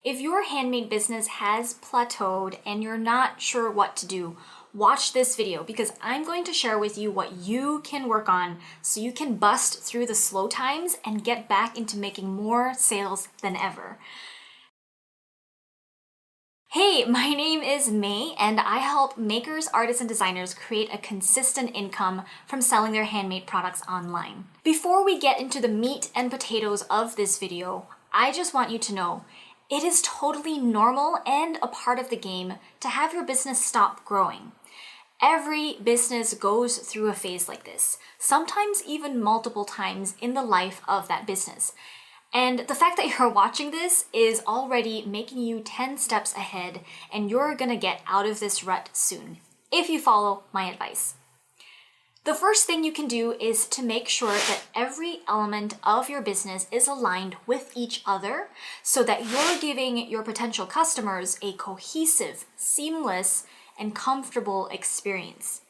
If your handmade business has plateaued and you're not sure what to do, watch this video because I'm going to share with you what you can work on so you can bust through the slow times and get back into making more sales than ever. Hey, my name is May and I help makers, artists, and designers create a consistent income from selling their handmade products online. Before we get into the meat and potatoes of this video, I just want you to know it is totally normal and a part of the game to have your business stop growing. Every business goes through a phase like this, sometimes even multiple times in the life of that business. And the fact that you're watching this is already making you 10 steps ahead, and you're gonna get out of this rut soon, if you follow my advice. The first thing you can do is to make sure that every element of your business is aligned with each other so that you're giving your potential customers a cohesive, seamless, and comfortable experience.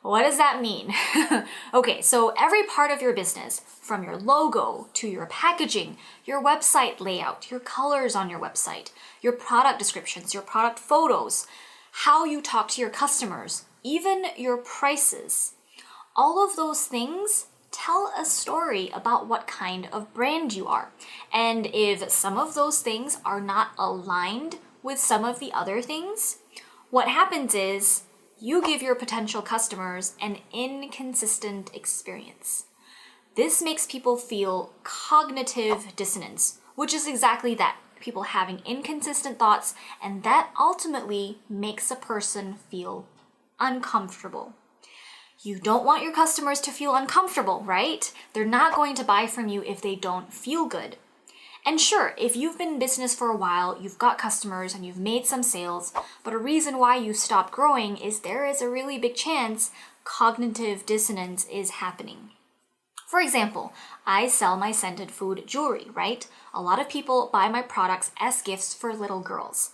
What does that mean? Okay, so every part of your business, from your logo to your packaging, your website layout, your colors on your website, your product descriptions, your product photos, how you talk to your customers, even your prices, all of those things tell a story about what kind of brand you are. And if some of those things are not aligned with some of the other things, what happens is you give your potential customers an inconsistent experience. This makes people feel cognitive dissonance, which is exactly that, people having inconsistent thoughts, and that ultimately makes a person feel uncomfortable. You don't want your customers to feel uncomfortable, right? They're not going to buy from you if they don't feel good. And sure, if you've been in business for a while, you've got customers and you've made some sales, but a reason why you stopped growing is there is a really big chance cognitive dissonance is happening. For example, I sell my scented food jewelry, right? A lot of people buy my products as gifts for little girls.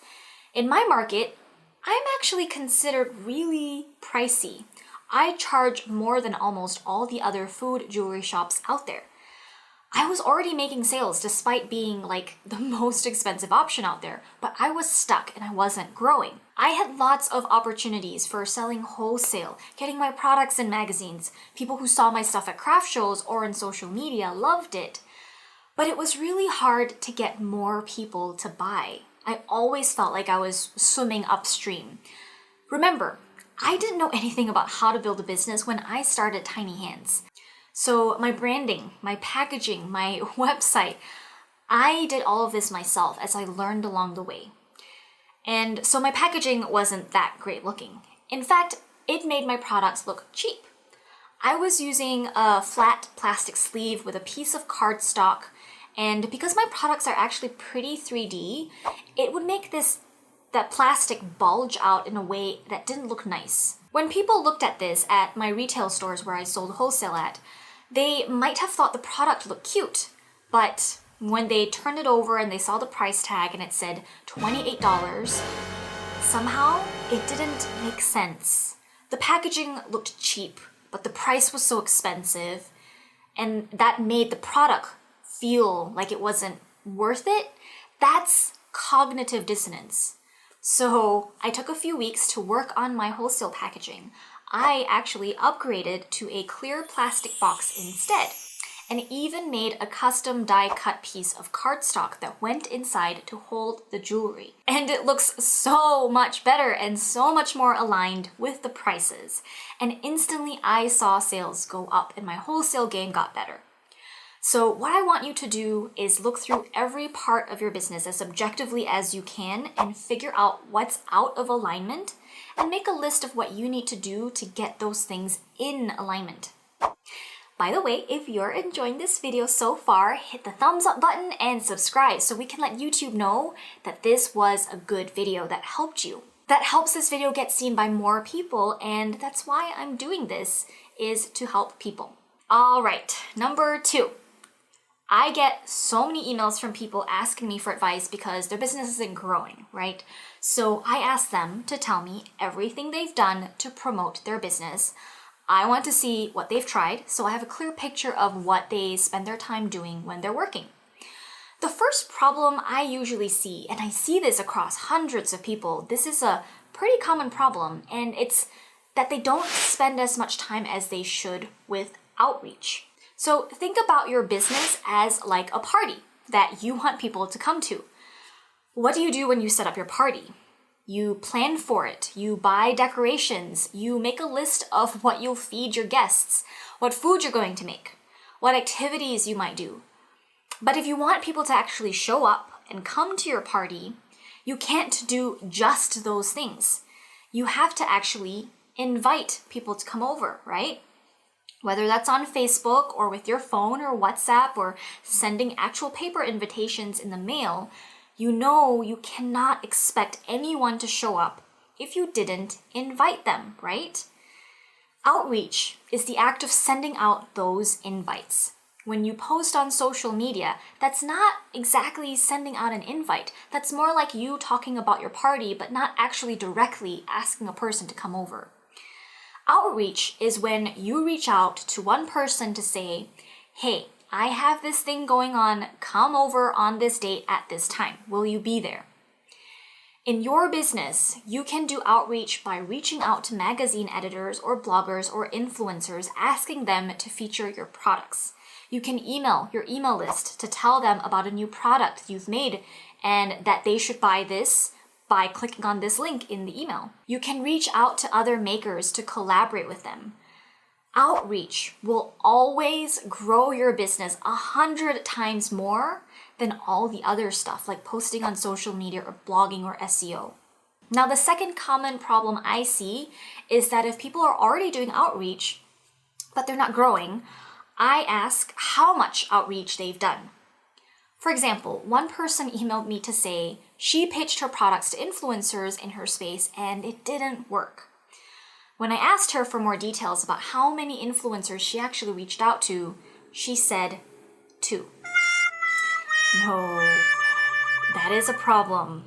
In my market, I'm actually considered really pricey. I charge more than almost all the other food jewelry shops out there. I was already making sales despite being like the most expensive option out there, but I was stuck and I wasn't growing. I had lots of opportunities for selling wholesale, getting my products in magazines. People who saw my stuff at craft shows or in social media loved it. But it was really hard to get more people to buy. I always felt like I was swimming upstream. Remember, I didn't know anything about how to build a business when I started Tiny Hands. So my branding, my packaging, my website, I did all of this myself as I learned along the way. And so my packaging wasn't that great looking. In fact, it made my products look cheap. I was using a flat plastic sleeve with a piece of cardstock, and because my products are actually pretty 3D, it would make that plastic bulge out in a way that didn't look nice. When people looked at this at my retail stores where I sold wholesale at, they might have thought the product looked cute, but when they turned it over and they saw the price tag and it said $28, somehow it didn't make sense. The packaging looked cheap, but the price was so expensive, and that made the product feel like it wasn't worth it. That's cognitive dissonance. So I took a few weeks to work on my wholesale packaging. I actually upgraded to a clear plastic box instead, and even made a custom die-cut piece of cardstock that went inside to hold the jewelry. And it looks so much better and so much more aligned with the prices. And instantly I saw sales go up and my wholesale game got better. So what I want you to do is look through every part of your business as objectively as you can and figure out what's out of alignment and make a list of what you need to do to get those things in alignment. By the way, if you're enjoying this video so far, hit the thumbs up button and subscribe so we can let YouTube know that this was a good video that helped you. That helps this video get seen by more people, and that's why I'm doing this, is to help people. All right, number 2. I get so many emails from people asking me for advice because their business isn't growing, right? So I ask them to tell me everything they've done to promote their business. I want to see what they've tried, so I have a clear picture of what they spend their time doing when they're working. The first problem I usually see, and I see this across hundreds of people, this is a pretty common problem, and it's that they don't spend as much time as they should with outreach. So think about your business as like a party that you want people to come to. What do you do when you set up your party? You plan for it, you buy decorations, you make a list of what you'll feed your guests, what food you're going to make, what activities you might do. But if you want people to actually show up and come to your party, you can't do just those things. You have to actually invite people to come over, right? Whether that's on Facebook or with your phone or WhatsApp or sending actual paper invitations in the mail, you know you cannot expect anyone to show up if you didn't invite them, right? Outreach is the act of sending out those invites. When you post on social media, that's not exactly sending out an invite. That's more like you talking about your party, but not actually directly asking a person to come over. Outreach is when you reach out to one person to say, hey, I have this thing going on, come over on this date at this time. Will you be there? In your business, you can do outreach by reaching out to magazine editors or bloggers or influencers, asking them to feature your products. You can email your email list to tell them about a new product you've made and that they should buy this by clicking on this link in the email. You can reach out to other makers to collaborate with them. Outreach will always grow your business 100 times more than all the other stuff like posting on social media or blogging or SEO. Now, the second common problem I see is that if people are already doing outreach, but they're not growing, I ask how much outreach they've done. For example, one person emailed me to say she pitched her products to influencers in her space and it didn't work. When I asked her for more details about how many influencers she actually reached out to, she said 2. No, that is a problem.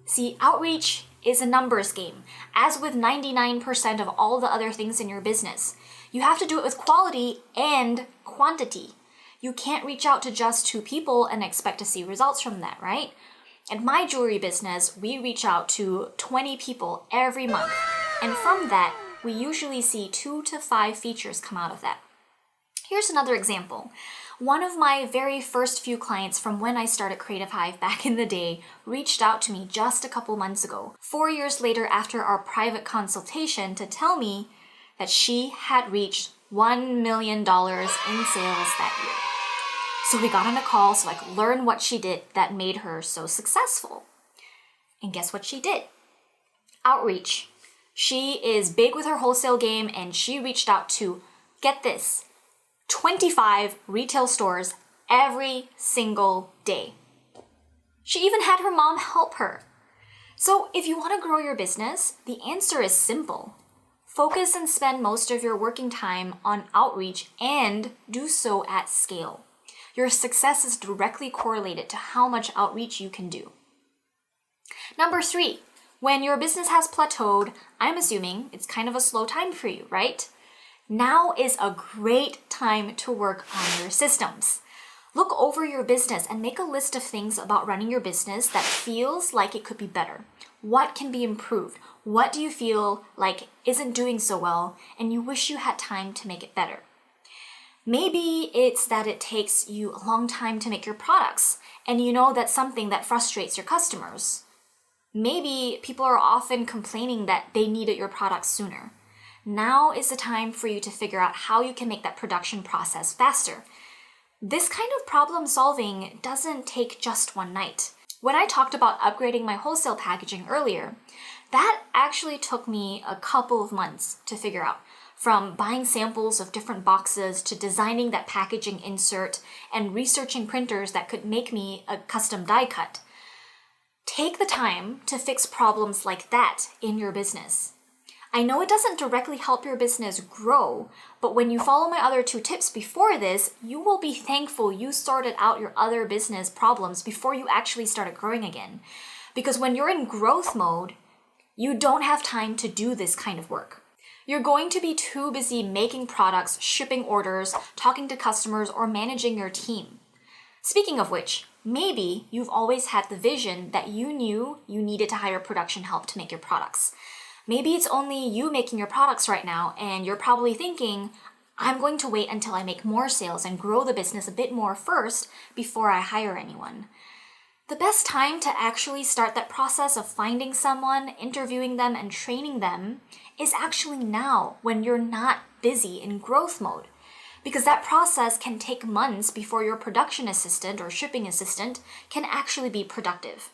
See, outreach is a numbers game, as with 99% of all the other things in your business. You have to do it with quality and quantity. You can't reach out to just 2 people and expect to see results from that, right? In my jewelry business, we reach out to 20 people every month. And from that, we usually see 2 to 5 features come out of that. Here's another example. One of my very first few clients from when I started Creative Hive back in the day reached out to me just a couple months ago, 4 years later after our private consultation, to tell me that she had reached $1 million in sales that year. So we got on a call so I could learn what she did that made her so successful. And guess what she did? Outreach. She is big with her wholesale game and she reached out to, get this, 25 retail stores every single day. She even had her mom help her. So if you want to grow your business, the answer is simple. Focus and spend most of your working time on outreach and do so at scale. Your success is directly correlated to how much outreach you can do. Number 3, when your business has plateaued, I'm assuming it's kind of a slow time for you, right? Now is a great time to work on your systems. Look over your business and make a list of things about running your business that feels like it could be better. What can be improved? What do you feel like isn't doing so well and you wish you had time to make it better? Maybe it's that it takes you a long time to make your products and you know that's something that frustrates your customers. Maybe people are often complaining that they needed your products sooner. Now is the time for you to figure out how you can make that production process faster. This kind of problem solving doesn't take just one night. When I talked about upgrading my wholesale packaging earlier, that actually took me a couple of months to figure out. From buying samples of different boxes to designing that packaging insert and researching printers that could make me a custom die cut. Take the time to fix problems like that in your business. I know it doesn't directly help your business grow, but when you follow my other 2 tips before this, you will be thankful you sorted out your other business problems before you actually started growing again. Because when you're in growth mode, you don't have time to do this kind of work. You're going to be too busy making products, shipping orders, talking to customers, or managing your team. Speaking of which, maybe you've always had the vision that you knew you needed to hire production help to make your products. Maybe it's only you making your products right now, and you're probably thinking, I'm going to wait until I make more sales and grow the business a bit more first before I hire anyone. The best time to actually start that process of finding someone, interviewing them, and training them is actually now, when you're not busy in growth mode. Because that process can take months before your production assistant or shipping assistant can actually be productive.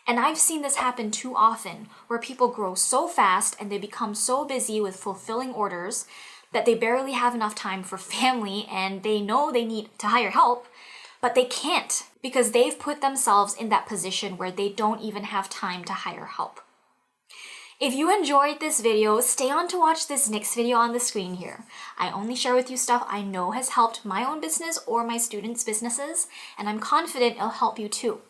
And I've seen this happen too often, where people grow so fast and they become so busy with fulfilling orders that they barely have enough time for family, and they know they need to hire help, but they can't because they've put themselves in that position where they don't even have time to hire help. If you enjoyed this video, stay on to watch this next video on the screen here. I only share with you stuff I know has helped my own business or my students' businesses, and I'm confident it'll help you too.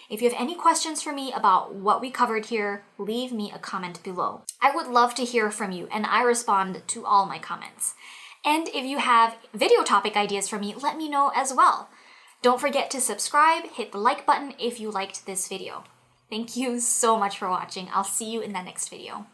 If you have any questions for me about what we covered here, leave me a comment below. I would love to hear from you, and I respond to all my comments. And if you have video topic ideas for me, let me know as well. Don't forget to subscribe, hit the like button if you liked this video. Thank you so much for watching. I'll see you in the next video.